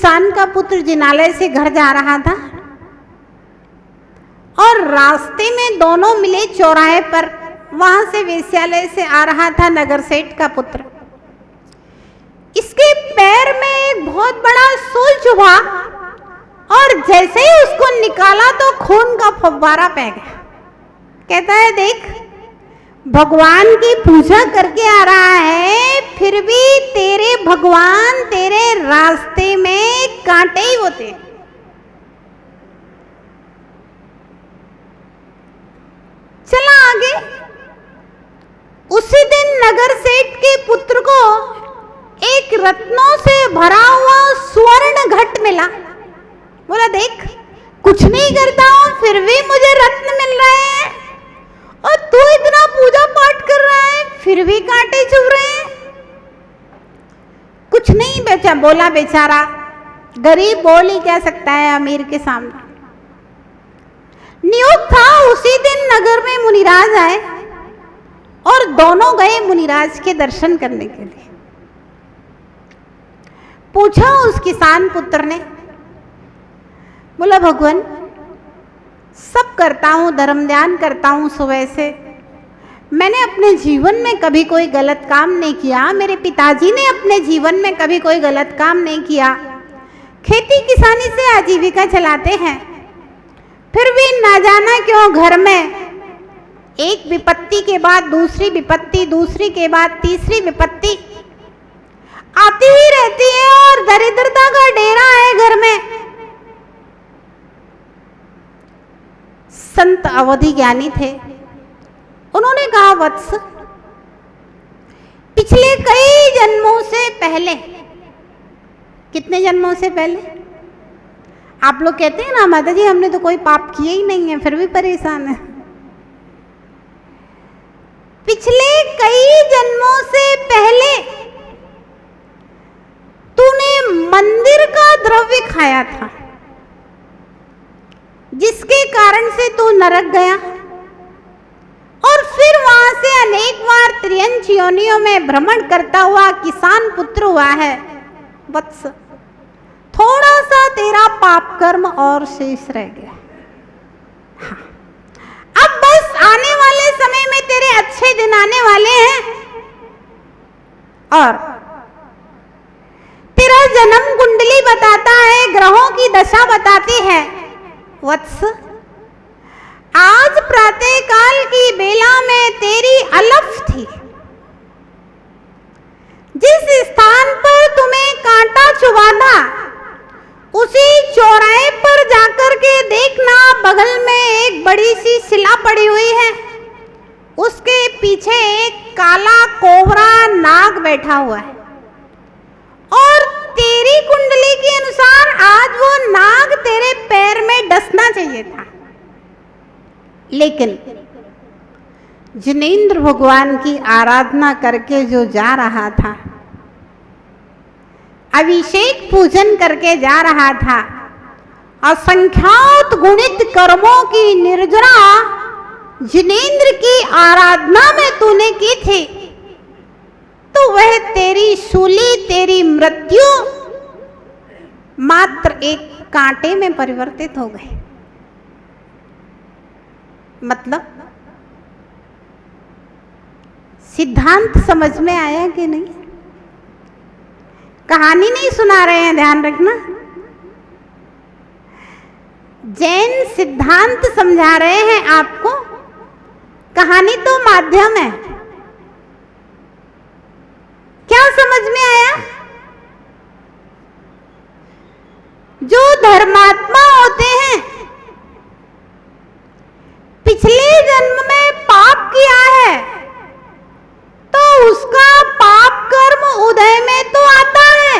किसान का पुत्र जिनालय से घर जा रहा था और रास्ते में दोनों मिले चौराहे पर। वहां से वेश्यालय से आ रहा था नगर सेठ का पुत्र। इसके पैर में एक बहुत बड़ा सूल चुभा और जैसे ही उसको निकाला तो खून का फव्वारा बह गया। कहता है, देख, भगवान की पूजा करके आ रहा है, फिर भी तेरे भगवान तेरे रास्ते में कांटे ही होते। चला आगे। उसी दिन नगर सेठ के पुत्र को एक रत्नों से भरा हुआ स्वर्ण घट मिला। बोला, देख, कुछ नहीं करता हूं फिर भी मुझे रत्न मिल रहे हैं, और तू इतना पूजा पाठ कर रहा है फिर भी कांटे चुभ रहे हैं। कुछ नहीं बेचा, बोला बेचारा, गरीब बोल ही क्या सकता है अमीर के सामने। नियोग था उसी दिन नगर में मुनिराज आए और दोनों गए मुनिराज के दर्शन करने के लिए। पूछा उस किसान पुत्र ने, बोला, भगवान, सब करता हूं, धर्म ध्यान करता हूं सुबह से, मैंने अपने जीवन में कभी कोई गलत काम नहीं किया, मेरे पिताजी ने अपने जीवन में कभी कोई गलत काम नहीं किया, खेती किसानी से आजीविका चलाते हैं, फिर भी ना जाना क्यों घर में एक विपत्ति के बाद दूसरी विपत्ति, दूसरी के बाद तीसरी विपत्ति आती ही रहती है और दरिद्रता का डेरा है घर में। संत अवधि ज्ञानी थे। उन्होंने कहा, वत्स, पिछले कई जन्मों से पहले, कितने जन्मों से पहले? आप लोग कहते हैं ना, माता जी हमने तो कोई पाप किए ही नहीं है फिर भी परेशान है। पिछले कई जन्मों से पहले तूने मंदिर का द्रव्य खाया था, जिसके कारण से तू नरक गया और फिर वहां से अनेक बार त्रियंच योनियों में भ्रमण करता हुआ किसान पुत्र हुआ है। वत्स, थोड़ा सा तेरा पाप कर्म और शेष रह गया। हाँ, अब बस आने वाले समय में तेरे अच्छे दिन आने वाले हैं और तेरा जन्म कुंडली बताता है, ग्रहों की दशा बताती है। वत्स, आज प्रातः काल की बेला में तेरी अलफ थी। जिस स्थान पर तुम्हें कांटा चुभा था उसी चौराहे पर जाकर के देखना, बगल में एक बड़ी सी शिला पड़ी हुई है, उसके पीछे एक काला कोबरा नाग बैठा हुआ है और तेरी कुंडली के अनुसार आज वो नाग तेरे पैर में डसना चाहिए था, लेकिन जिनेंद्र भगवान की आराधना करके जो जा रहा था, अभिषेक पूजन करके जा रहा था, असंख्यात गुणित कर्मों की निर्जरा जिनेंद्र की आराधना में तूने की थी, तो वह तेरी शूली, तेरी मृत्यु मात्र एक कांटे में परिवर्तित हो गई। मतलब सिद्धांत समझ में आया कि नहीं? कहानी नहीं सुना रहे हैं, ध्यान रखना। जैन सिद्धांत समझा रहे हैं आपको, कहानी तो माध्यम है। क्या समझ में आया? जो धर्मात्मा होते हैं, पिछले जन्म में पाप किया है तो उसका पाप कर्म उदय में तो आता है,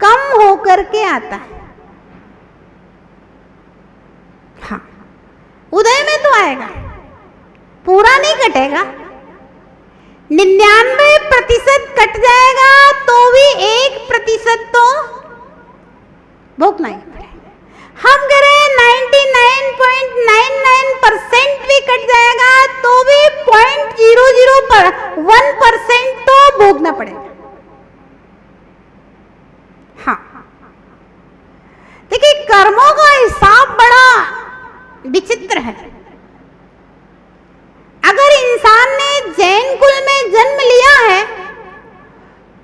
कम होकर के आता है। हाँ, उदय में तो आएगा, पूरा नहीं कटेगा। 99% कट जाएगा तो भी 1% तो भोगना ही पड़ेगा। हम करें 99.99% भी कट जाएगा तो भी 0.00 पर 1% तो भोगना पड़ेगा। विचित्र है। अगर इंसान ने जैन कुल में जन्म लिया है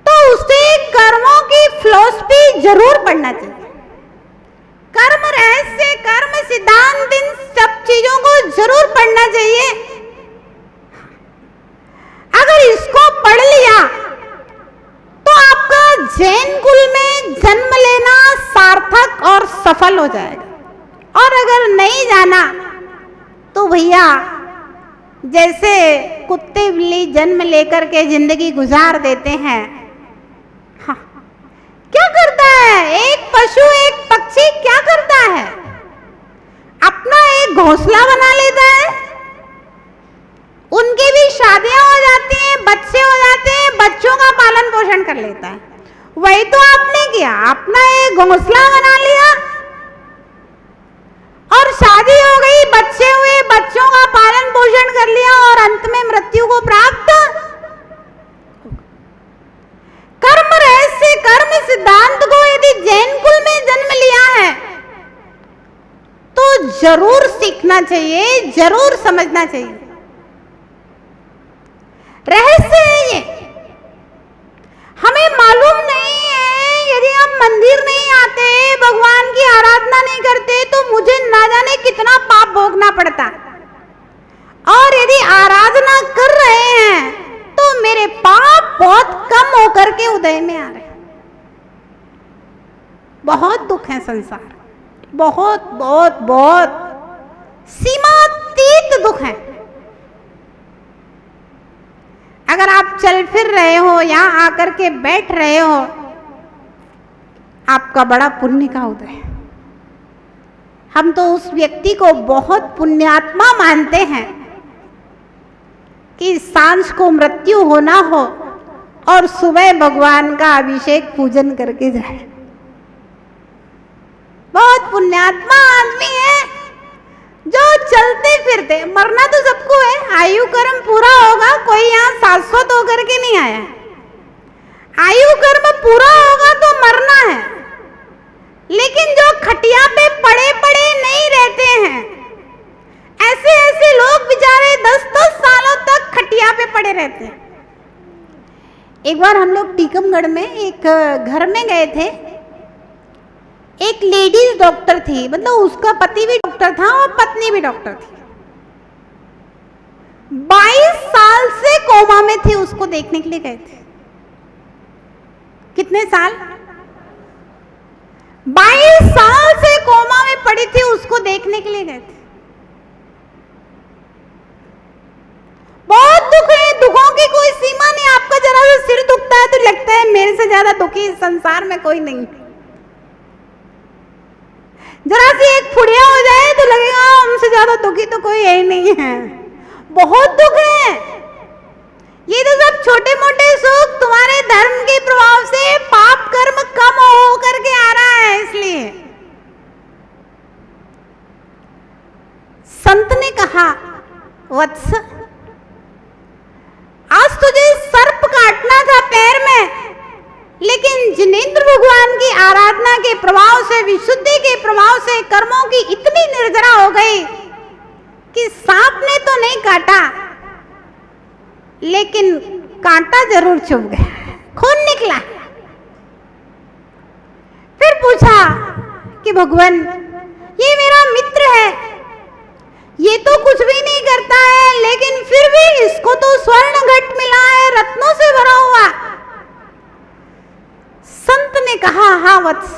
तो उसे कर्मों की फिलॉसफी जरूर पढ़ना चाहिए। कर्म रहस्य, कर्म सिद्धांत, इन सब चीजों को जरूर पढ़ना चाहिए। अगर इसको पढ़ लिया तो आपका जैन कुल में जन्म लेना सार्थक और सफल हो जाएगा। और अगर नहीं जाना तो भैया जैसे कुत्ते बिल्ली जन्म लेकर के जिंदगी गुजार देते हैं, हाँ, क्या करता है एक पशु, एक पक्षी क्या करता है? अपना एक घोंसला बना लेता है, उनकी भी शादियां हो जाती हैं, बच्चे हो जाते हैं, बच्चों का पालन पोषण कर लेता है। वही तो आपने किया, अपना एक घोंसला बना लिया और शादी हो गई, बच्चे हुए, बच्चों का पालन पोषण कर लिया और अंत में मृत्यु को प्राप्त। कर्म रहस्य, कर्म सिद्धांत को यदि जैन कुल में जन्म लिया है तो जरूर सीखना चाहिए, जरूर समझना चाहिए। रहस्य है ये, हमें मालूम नहीं है। यदि हम मंदिर नहीं आते, भगवान की आराधना नहीं करते तो मुझे ना जाने कितना पाप भोगना पड़ता। और यदि आराधना कर रहे हैं तो मेरे पाप बहुत कम होकर के उदय में आ रहे हैं। बहुत दुख है संसार, बहुत बहुत बहुत सीमातीत दुख है। अगर आप चल फिर रहे हो, यहां आकर के बैठ रहे हो, आपका बड़ा पुण्य का उदय है। हम तो उस व्यक्ति को बहुत पुण्यात्मा मानते हैं कि सांझ को मृत्यु होना हो और सुबह भगवान का अभिषेक पूजन करके जाए। बहुत पुण्यात्मा आदमी है जो चलते फिरते, मरना तो सबको है, आयु कर्म पूरा होगा, कोई यहाँ शाश्वत होकर के नहीं आया। आयु कर्म पूरा होगा तो मरना है, लेकिन जो खटिया पे पड़े पड़े नहीं रहते हैं, ऐसे ऐसे लोग बेचारे 10-10 सालों तक खटिया पे पड़े रहते हैं। एक बार हम लोग टीकमगढ़ में एक घर में गए थे। एक लेडीज डॉक्टर थी, मतलब उसका पति भी डॉक्टर था और पत्नी भी डॉक्टर थी। 22 साल से कोमा में थी, उसको देखने के लिए गए थे। कितने साल? 22 साल से कोमा में पड़ी थी, उसको देखने के लिए गए थे। बहुत दुख है, दुखों की कोई सीमा नहीं। आपका जरा सा सिर दुखता है तो लगता है मेरे से ज्यादा दुखी इस संसार में कोई नहीं। जरा सी एक फुड़िया हो जाए तो लगेगा हमसे ज्यादा दुखी तो कोई है ही नहीं है। बहुत दुख है। ये तो सब छोटे मोटे सुख तुम्हारे धर्म के प्रभाव से पाप कर्म कम हो करके आ रहा है। इसलिए संत ने कहा, वत्स आज तुझे सर्प काटना था पैर में, लेकिन जिनेंद्र भगवान की आराधना के प्रभाव से, विशुद्धि के प्रभाव से कर्मों की इतनी निर्जरा हो गई कि सांप ने तो नहीं काटा, लेकिन कांटा जरूर चुभ गया, खून निकला। फिर पूछा कि भगवान ये मेरा मित्र है, ये तो कुछ भी नहीं करता है, लेकिन फिर भी इसको तो स्वर्ण घट मिला है, रत्नों से भरा हुआ। संत ने कहा, हाँ वत्स,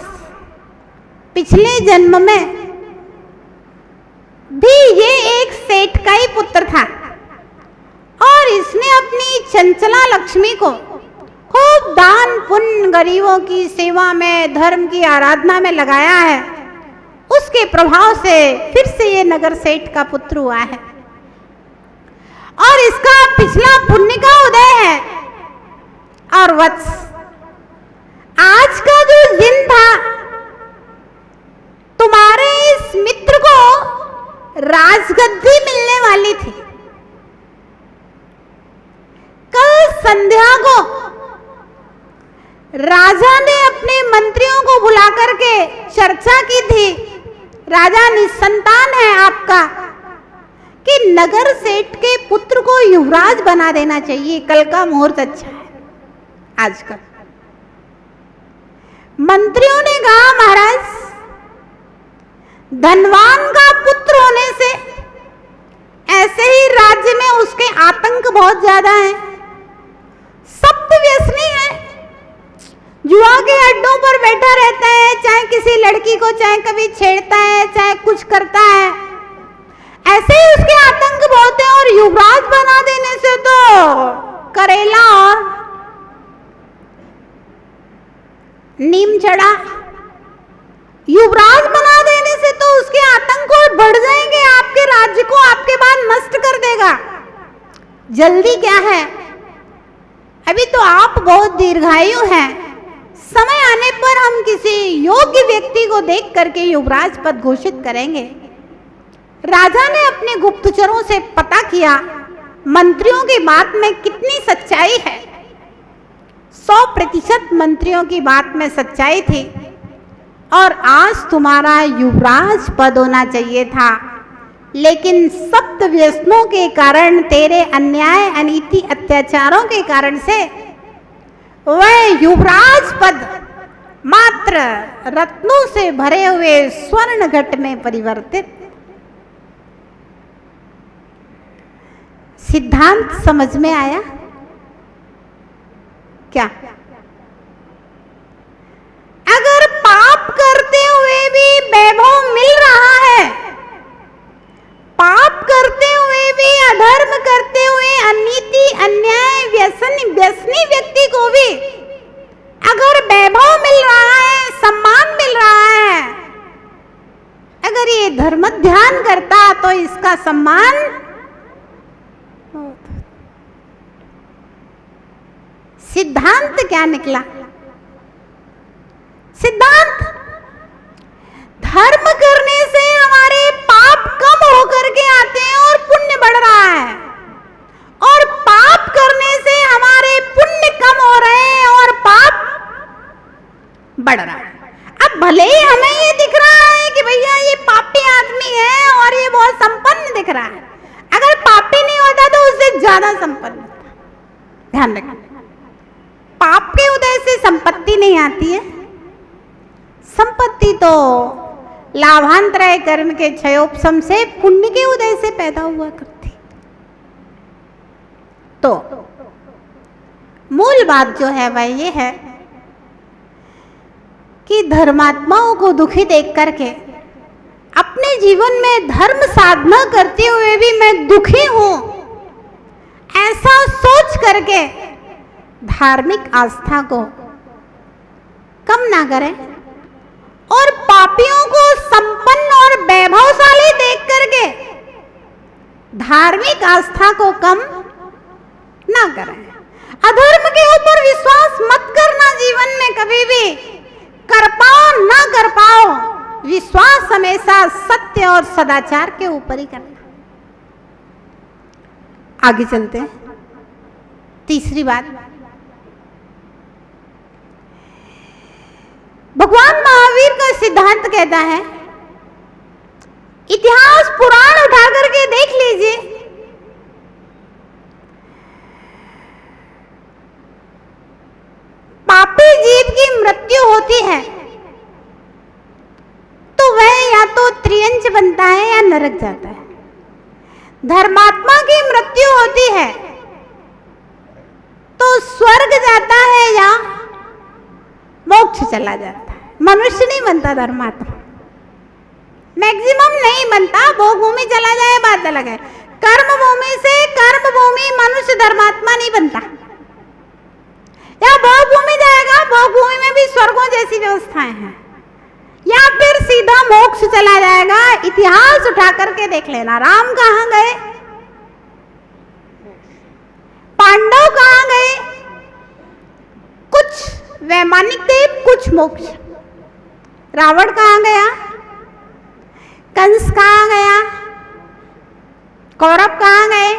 पिछले जन्म में भी ये एक सेठ का ही पुत्र था और इसने अपनी चंचला लक्ष्मी को खूब दान पुण्य, गरीबों की सेवा में, धर्म की आराधना में लगाया है। उसके प्रभाव से फिर से ये नगर सेठ का पुत्र हुआ है और इसका पिछला पुण्य का उदय है। और वत्स, आज का जो दिन था, तुम्हारे इस मित्र को राजगद्दी मिलने वाली थी। कल संध्या को राजा ने अपने मंत्रियों को बुला करके चर्चा की थी राजा निसंतान है आपका कि नगर सेठ के पुत्र को युवराज बना देना चाहिए। कल का मुहूर्त अच्छा है आजकल। मंत्रियों ने कहा महाराज, धनवान का पुत्र होने से ऐसे ही राज्य में उसके आतंक बहुत ज्यादा है, सप्त व्यसनी है, जुआ के अड्डों पर बैठा रहता है, चाहे किसी लड़की को चाहे कभी छेड़ता है, चाहे कुछ करता है, ऐसे ही उसके आतंक बहुत है। और युवराज बना देने से तो करेला और नीम चढ़ा, युवराज बना देने से तो उसके आतंक और बढ़ जाएंगे, आपके राज्य को आपके बाद नष्ट कर देगा। जल्दी क्या है, अभी तो आप बहुत दीर्घायु हैं, समय आने पर हम किसी योग्य व्यक्ति को देख करके युवराज पद घोषित करेंगे। राजा ने अपने गुप्तचरों से पता किया मंत्रियों की बात में कितनी सच्चाई है। 100% मंत्रियों की बात में सच्चाई थी और आज तुम्हारा युवराज पद होना चाहिए था, लेकिन सप्त व्यसनों के कारण, तेरे अन्याय अनीति अत्याचारों के कारण से वह युवराज पद मात्र रत्नों से भरे हुए स्वर्ण घट में परिवर्तित। सिद्धांत समझ में आया क्या? अगर पाप करते हुए भी वैभव मिल रहा है, पाप करते हुए भी, अधर्म करते हुए, अनीति अन्याय व्यसनी व्यक्ति को भी अगर वैभव मिल रहा है, सम्मान मिल रहा है, अगर ये धर्म ध्यान करता तो इसका सम्मान सिद्धांत क्या निकला? सिद्धांत, धर्म करने से हमारे पाप कम होकर के आते हैं और पुण्य बढ़ रहा है, और पाप करने से हमारे पुण्य कम हो रहे हैं और पाप बढ़ रहा है। अब भले ही हमें ये दिख रहा है कि भैया ये पापी आदमी है और ये बहुत संपन्न दिख रहा है, अगर पापी नहीं होता तो उससे ज्यादा संपन्न होता। ध्यान रखना, पाप के उदय से संपत्ति नहीं आती है, संपत्ति तो लाभांतराय कर्म के क्षयोपशम से, पुण्य के उदय से पैदा हुआ करती। तो मूल बात जो है वह ये है कि धर्मात्माओं को दुखी देख करके, अपने जीवन में धर्म साधना करते हुए भी मैं दुखी हूं, ऐसा सोच करके धार्मिक आस्था को कम ना करें और पापियों को संपन्न और वैभवशाली देख करके धार्मिक आस्था को कम ना करें। अधर्म के ऊपर विश्वास मत करना, जीवन में कभी भी कर पाओ ना कर पाओ, विश्वास हमेशा सत्य और सदाचार के ऊपर ही करना। आगे चलते हैं। तीसरी बात, भगवान महावीर का सिद्धांत कहता है, इतिहास पुराण उठा करके देख लीजिए, पापी जीव की मृत्यु होती है तो वह या तो त्रियंच बनता है या नरक जाता है। धर्मात्मा की मृत्यु होती है तो स्वर्ग जाता है या मोक्ष चला जाता है। मनुष्य नहीं बनता धर्मात्मा, मैक्सिमम नहीं बनता, भोग भूमि चला जाए बात अलग है। कर्म भूमि से कर्म भूमि मनुष्य धर्मात्मा नहीं बनता, या भोग भूमि जाएगा, भोग भूमि में भी स्वर्गों जैसी व्यवस्थाएं हैं, या फिर सीधा मोक्ष चला जाएगा। इतिहास उठा करके देख लेना, राम कहाँ गए, पांडव कहाँ गए, कुछ वैमानिक थे, कुछ मोक्ष। रावण कहाँ गया, कंस कहाँ गया, कौरव कहाँ गए,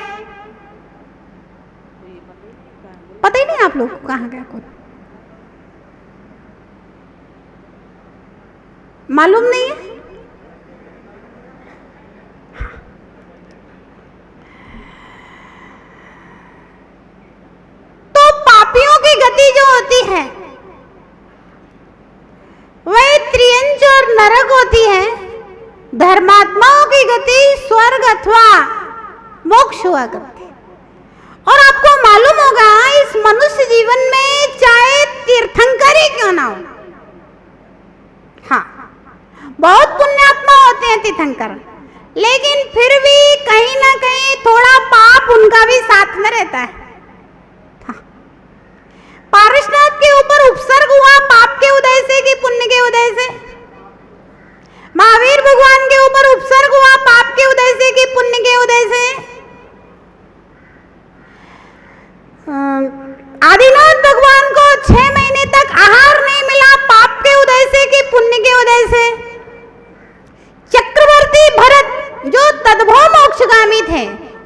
पता ही नहीं आप लोग को कहाँ गया, कौरव मालूम नहीं है। धर्मात्माओं की गति स्वर्ग अथवा मोक्ष हुआ करती है। और आपको मालूम होगा इस मनुष्य जीवन में चाहे तीर्थंकर ही क्यों ना हो, हाँ बहुत पुण्यात्मा होते हैं तीर्थंकर, लेकिन फिर भी कहीं ना कहीं थोड़ा पाप उनका भी साथ में रहता है। पारसनाथ के ऊपर उपसर्ग हुआ पाप के उदय से कि पुण्य के उदय से? महावीर भगवान के ऊपर उपसर्ग हुआ पाप के उदय से कि पुण्य के उदय से? आदिनाथ भगवान को 6 महीने तक आहार नहीं मिला पाप के उदय से कि पुण्य के उदय से? चक्रवर्ती भरत जो तद्भव मोक्षगामी थे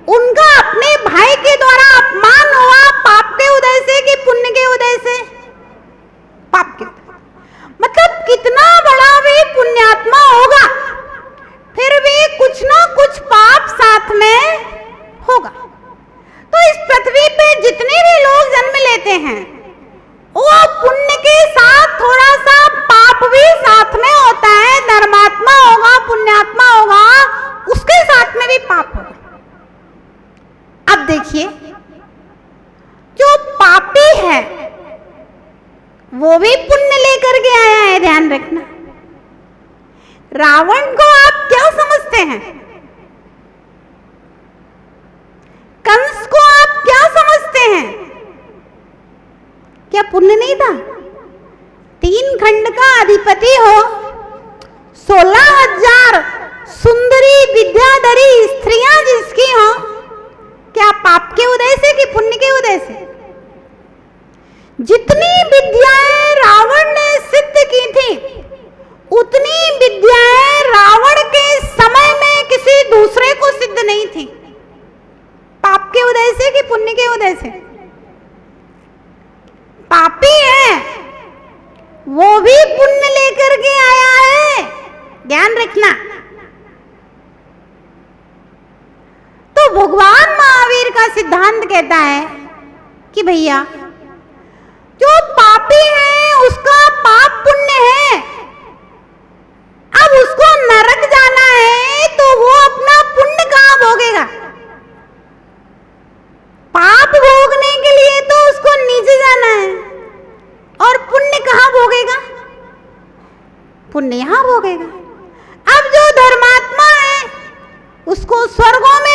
उनका अपने भाई के द्वारा अपमान हुआ पाप के उदय से कि पुण्य के उदय से? पाप के। मतलब कितना बड़ा भी पुण्यात्मा होगा फिर भी कुछ ना कुछ पाप साथ में होगा। तो इस पृथ्वी पे जितने भी लोग जन्म लेते हैं वो पुण्य के साथ थोड़ा सा पाप भी साथ में होता है। धर्मात्मा होगा पुण्यात्मा होगा उसके साथ में भी पाप होगा। अब देखिए जो पापी है वो भी पुण्य लेकर के आया है, ध्यान रखना। रावण को आप क्या समझते हैं? कंस को आप क्या समझते हैं? क्या पुण्य नहीं था? 3 खंड का अधिपति हो, 16,000 सुंदरी विद्याधरी स्त्रियां जिसकी हो, क्या पाप के उदय से कि पुण्य के उदय से? जितनी विद्याएं रावण ने सिद्ध की थी उतनी विद्याएं रावण के समय में किसी दूसरे को सिद्ध नहीं थी। पाप के उदय से कि पुण्य के उदय से? पापी है वो भी पुण्य लेकर के आया है, ध्यान रखना। तो भगवान महावीर का सिद्धांत कहता है कि भैया जो पापी है उसका पाप पुण्य है, अब उसको नरक जाना है तो वो अपना पुण्य कहां भोगेगा? पाप भोगने के लिए तो उसको नीचे जाना है और पुण्य कहां भोगेगा? पुण्य यहां भोगेगा। अब जो धर्मात्मा है उसको स्वर्गों में